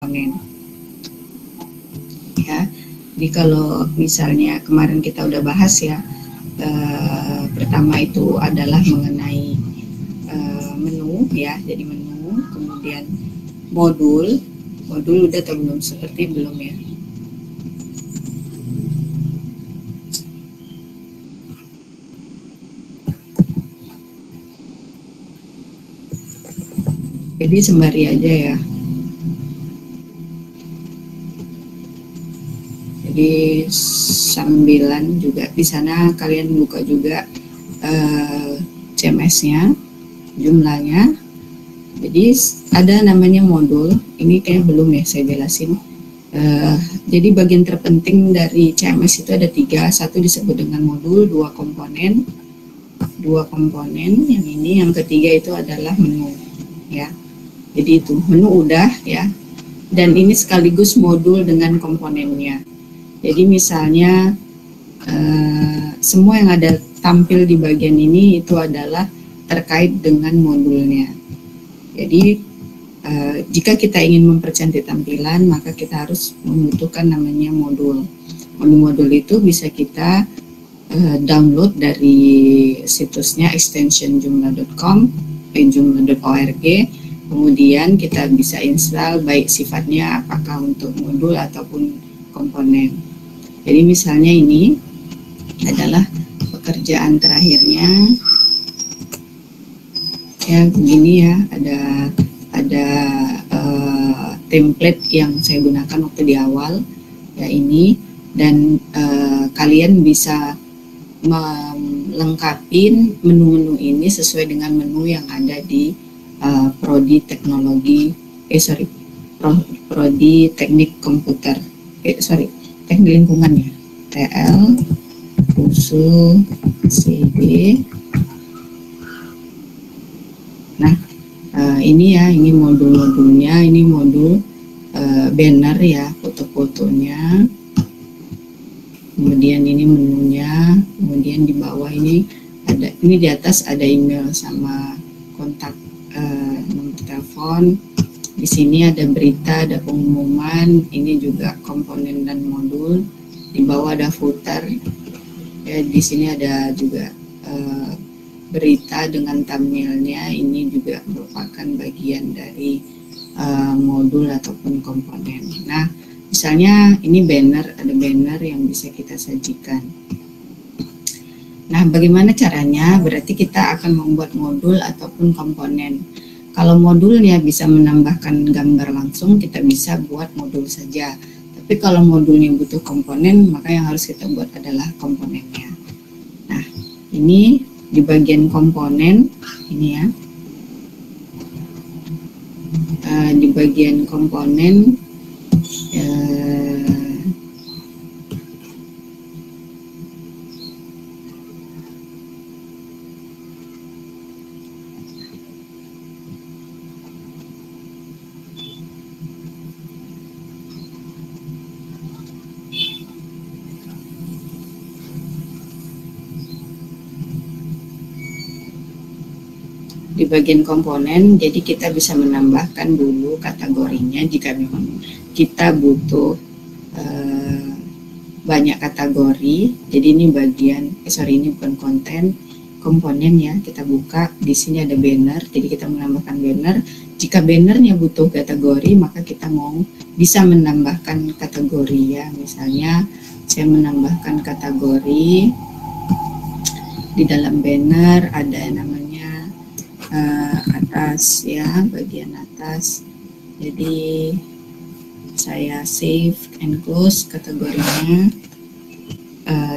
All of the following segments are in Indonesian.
komponen. Ya, jadi kalau misalnya kemarin kita udah bahas ya, pertama itu adalah mengenai menu ya, jadi menu, kemudian modul udah atau belum, seperti belum ya. Jadi sembari aja ya. Jadi sambilan juga di sana kalian buka juga CMS-nya, jumlahnya. Jadi ada namanya modul. Ini kayak belum ya saya jelasin. Jadi bagian terpenting dari CMS itu ada 3. Satu disebut dengan modul, 2 komponen, yang ini, yang ketiga itu adalah menu ya. Jadi itu menu udah ya, dan ini sekaligus modul dengan komponennya. Jadi misalnya semua yang ada tampil di bagian ini itu adalah terkait dengan modulnya. Jadi jika kita ingin mempercantik tampilan, maka kita harus membutuhkan namanya modul. Modul itu bisa kita download dari situsnya extension jumlah.com, jumlah.org. Kemudian kita bisa install baik sifatnya apakah untuk modul ataupun komponen. Jadi misalnya ini adalah pekerjaan terakhirnya ya, begini ya, ada template yang saya gunakan waktu di awal ya ini, dan kalian bisa melengkapi menu-menu ini sesuai dengan menu yang ada di prodi teknologi prodi teknik komputer teknik lingkungan ya, TL usul CD. Nah ini ya, ini modul-modulnya, ini modul banner ya, foto-fotonya, kemudian ini menunya, kemudian di bawah ini ada, ini di atas ada email sama kontak nomor telepon. Di sini ada berita, ada pengumuman, ini juga komponen dan modul. Di bawah ada footer. Ya, di sini ada juga berita dengan thumbnailnya, ini juga merupakan bagian dari modul ataupun komponen. Nah, misalnya ini banner, ada banner yang bisa kita sajikan. Nah, bagaimana caranya? Berarti kita akan membuat modul ataupun komponen. Kalau modulnya bisa menambahkan gambar langsung, kita bisa buat modul saja. Tapi kalau modulnya butuh komponen, maka yang harus kita buat adalah komponennya. Nah, ini di bagian komponen, ini ya. Di bagian komponen, di bagian komponen, jadi kita bisa menambahkan dulu kategorinya jika memang kita butuh banyak kategori. Jadi ini bagian, ini bukan konten, komponen ya. Kita buka, di sini ada banner, jadi kita menambahkan banner. Jika bannernya butuh kategori, maka kita bisa menambahkan kategori ya. Misalnya saya menambahkan kategori di dalam banner, ada namanya atas ya, bagian atas. Jadi saya save and close kategorinya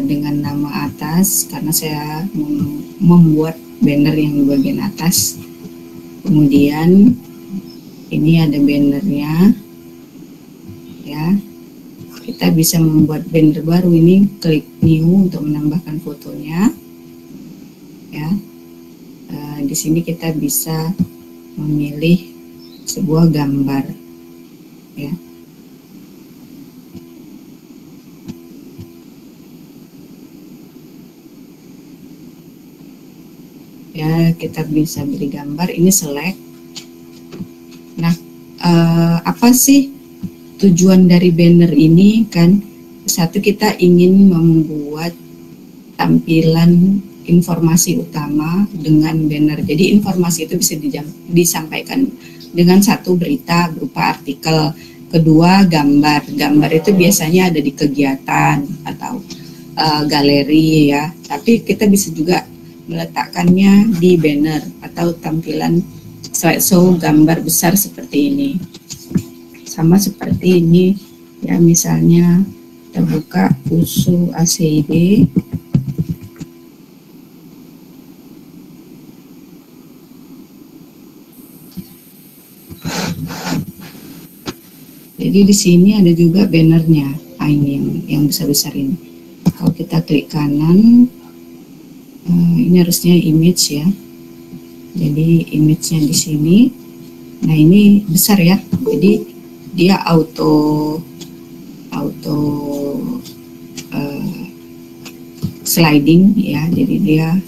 dengan nama atas, karena saya membuat banner yang di bagian atas. Kemudian ini ada bannernya ya, kita bisa membuat banner baru. Ini klik new untuk menambahkan fotonya ya. Di sini kita bisa memilih sebuah gambar ya. Ya, kita bisa beri gambar, ini select. Nah, apa sih tujuan dari banner ini kan, satu, kita ingin membuat tampilan informasi utama dengan banner. Jadi informasi itu bisa disampaikan dengan satu, berita berupa artikel. Kedua, gambar. Gambar itu biasanya ada di kegiatan atau galeri ya. Tapi kita bisa juga meletakkannya di banner atau tampilan slideshow gambar besar seperti ini. Sama seperti ini ya, misalnya kita buka USU ACID. Jadi di sini ada juga bannernya. Nah, ini yang besar-besar ini. Kalau kita klik kanan, ini harusnya image ya. Jadi image-nya di sini. Nah, ini besar ya. Jadi dia auto sliding ya. Jadi dia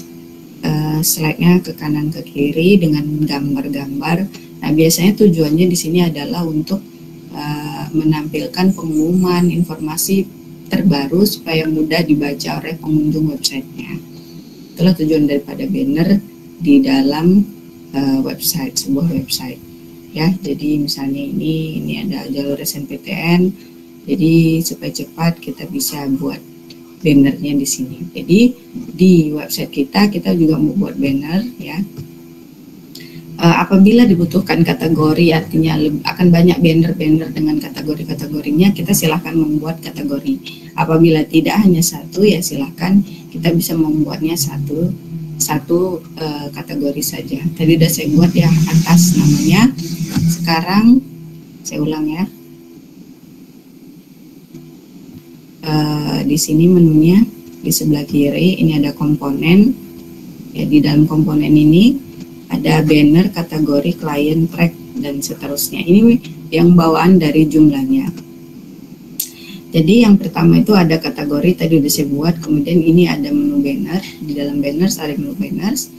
slide-nya ke kanan ke kiri dengan gambar-gambar. Nah, biasanya tujuannya di sini adalah untuk menampilkan pengumuman informasi terbaru supaya mudah dibaca oleh pengunjung websitenya. Itulah tujuan daripada banner di dalam website, sebuah website ya. Jadi misalnya ini ada jalur SNPTN, jadi supaya cepat kita bisa buat bannernya di sini. Jadi di website kita juga mau buat banner ya. Apabila dibutuhkan kategori, artinya akan banyak banner-banner dengan kategori-kategorinya, kita silahkan membuat kategori. Apabila tidak hanya satu, ya silahkan kita bisa membuatnya satu kategori saja. Tadi udah saya buat ya atas namanya. Sekarang saya ulang ya. Di sini menunya di sebelah kiri ini ada komponen. Ya, di dalam komponen ini ada banner, kategori, client, track, dan seterusnya. Ini yang bawaan dari jumlahnya. Jadi yang pertama itu ada kategori, tadi udah saya buat. Kemudian ini ada menu banner. Di dalam banners ada menu banners.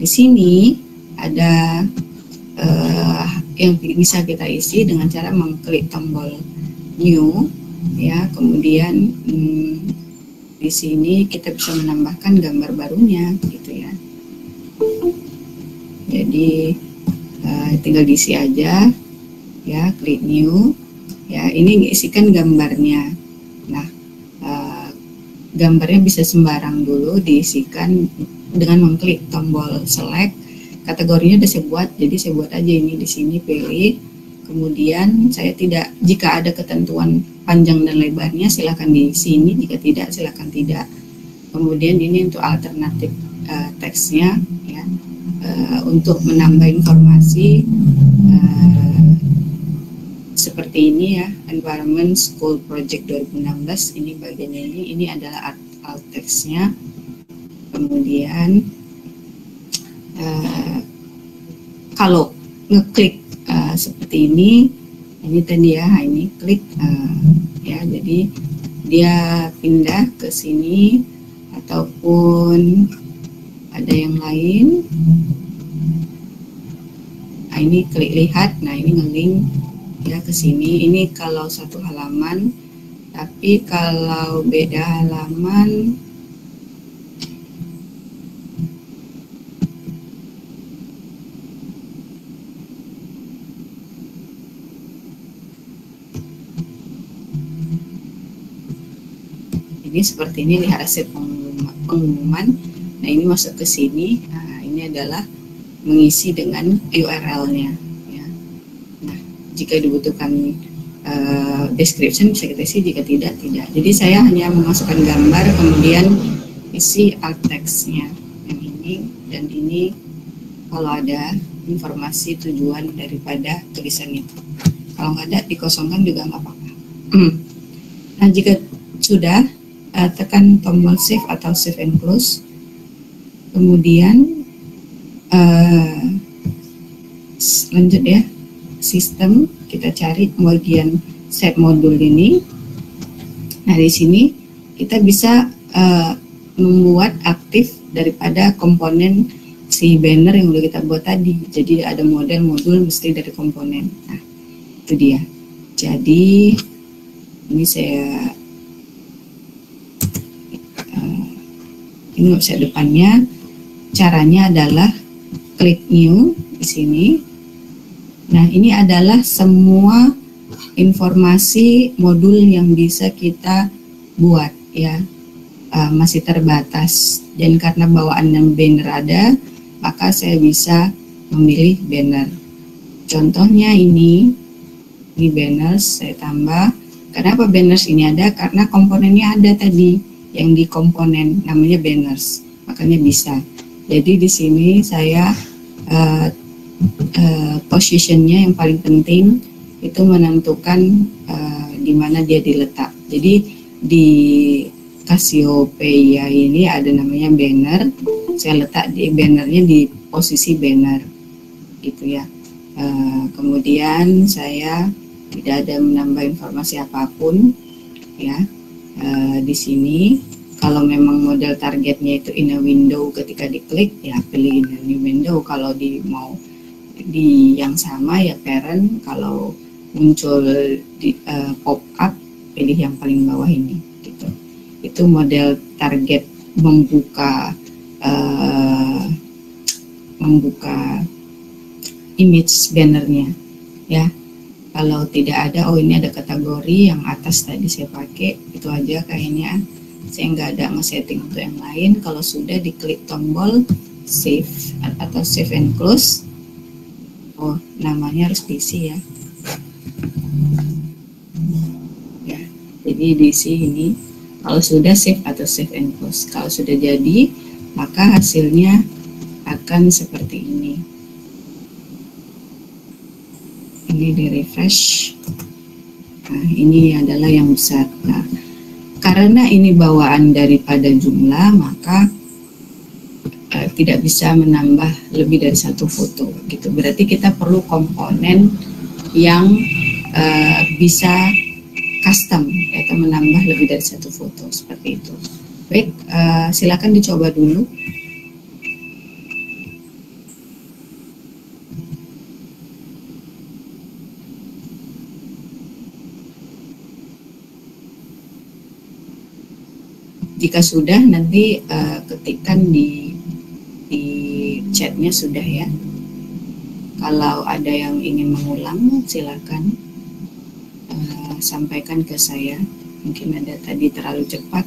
Di sini ada yang bisa kita isi dengan cara mengklik tombol new. Ya, kemudian di sini kita bisa menambahkan gambar barunya, gitu ya. Jadi tinggal diisi aja ya, klik new ya. Ini isikan gambarnya. Nah, gambarnya bisa sembarang dulu diisikan dengan mengklik tombol select. Kategorinya udah saya buat, jadi saya buat aja ini di sini, pilih. Kemudian saya tidak, jika ada ketentuan panjang dan lebarnya silakan di sini, jika tidak silakan tidak. Kemudian ini untuk alternatif teksnya ya. Untuk menambah informasi seperti ini ya, Environment School Project 2016, ini bagiannya ini adalah alt teksnya. Kemudian kalau ngeklik seperti ini tadi ya, ini klik ya, jadi dia pindah ke sini ataupun ada yang lain. Nah, ini klik lihat. Nah, ini ngelink ya ke sini. Ini kalau satu halaman, tapi kalau beda halaman ini seperti ini, lihat hasil pengumuman. Nah, ini masuk ke sini. Nah, ini adalah mengisi dengan URL-nya ya. Nah, jika dibutuhkan description bisa kita isi, jika tidak, tidak. Jadi saya hanya memasukkan gambar, kemudian isi alt text-nya yang ini dan ini kalau ada informasi tujuan daripada tulisan itu. Kalau nggak ada, dikosongkan juga nggak apa-apa. Nah, jika sudah, tekan tombol save atau save and close. Kemudian lanjut ya, sistem, kita cari bagian save modul ini. Nah, di sini kita bisa membuat aktif daripada komponen si banner yang udah kita buat tadi. Jadi ada model modul mesti dari komponen. Nah, itu dia. Jadi ini saya ini website depannya. Caranya adalah klik new di sini. Nah, ini adalah semua informasi modul yang bisa kita buat ya. Masih terbatas, dan karena bawaan dan banner ada, maka saya bisa memilih banner. Contohnya ini banners saya tambah. Kenapa banners ini ada? Karena komponennya ada tadi yang di komponen namanya banners, makanya bisa. Jadi di sini saya positionnya yang paling penting itu menentukan di mana dia diletak. Jadi di Cassiopeia ini ada namanya banner, saya letak di bannernya di posisi banner gitu ya. Kemudian saya tidak ada menambah informasi apapun ya. Di sini kalau memang model targetnya itu in a window, ketika diklik ya pilih in a new window. Kalau mau di yang sama ya parent, kalau muncul di pop up pilih yang paling bawah ini gitu. Itu model target membuka image bannernya ya. Kalau tidak ada, oh ini ada kategori yang atas tadi saya pakai, itu aja kayaknya. Saya nggak ada nge-setting untuk yang lain. Kalau sudah diklik tombol save atau save and close. Oh, namanya harus diisi ya. Ya, jadi diisi ini. Kalau sudah save atau save and close. Kalau sudah jadi, maka hasilnya akan seperti ini. Ini di refresh. Nah, ini adalah yang besar. Nah, karena ini bawaan daripada jumlah, maka tidak bisa menambah lebih dari satu foto gitu. Berarti kita perlu komponen yang bisa custom atau menambah lebih dari satu foto seperti itu. Baik, silakan dicoba dulu. Jika sudah, nanti ketikkan di chatnya sudah ya. Kalau ada yang ingin mengulang, silakan sampaikan ke saya. Mungkin ada tadi terlalu cepat